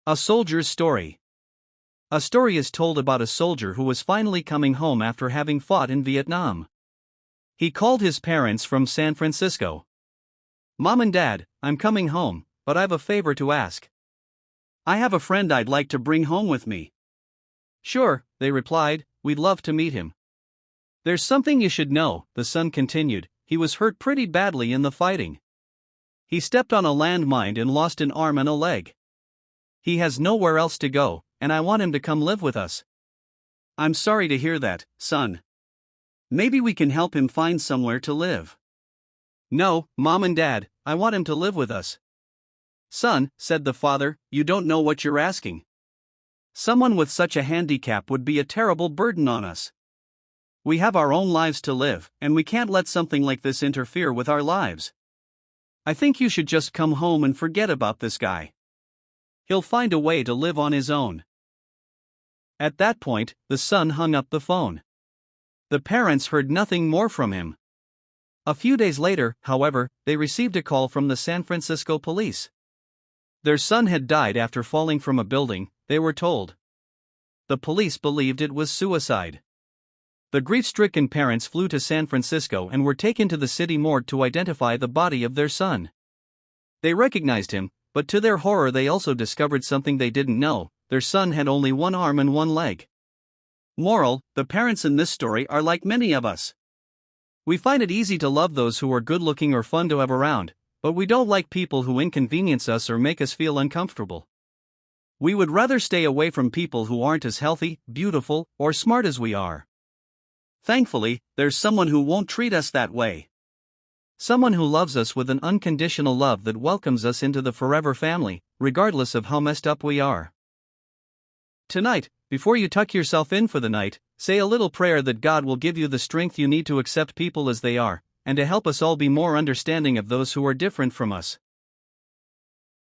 A soldier's story. A story is told about a soldier who was finally coming home after having fought in Vietnam. He called his parents from San Francisco. "Mom and Dad, I'm coming home, but I've a favor to ask. I have a friend I'd like to bring home with me." "Sure," they replied, "we'd love to meet him." "There's something you should know," the son continued. "He was hurt pretty badly in the fighting. He stepped on a landmine and lost an arm and a leg. He has nowhere else to go, and I want him to come live with us." "I'm sorry to hear that, son. Maybe we can help him find somewhere to live." "No, Mom and Dad, I want him to live with us." "Son," said the father, "you don't know what you're asking. Someone with such a handicap would be a terrible burden on us. We have our own lives to live, and we can't let something like this interfere with our lives. I think you should just come home and forget about this guy. He'll find a way to live on his own." At that point, the son hung up the phone. The parents heard nothing more from him. A few days later, however, they received a call from the San Francisco police. Their son had died after falling from a building, they were told. The police believed it was suicide. The grief-stricken parents flew to San Francisco and were taken to the city morgue to identify the body of their son. They recognized him, but to their horror they also discovered something they didn't know: their son had only one arm and one leg. Moral: the parents in this story are like many of us. We find it easy to love those who are good-looking or fun to have around, but we don't like people who inconvenience us or make us feel uncomfortable. We would rather stay away from people who aren't as healthy, beautiful, or smart as we are. Thankfully, there's someone who won't treat us that way. Someone who loves us with an unconditional love that welcomes us into the forever family, regardless of how messed up we are. Tonight, before you tuck yourself in for the night, say a little prayer that God will give you the strength you need to accept people as they are, and to help us all be more understanding of those who are different from us.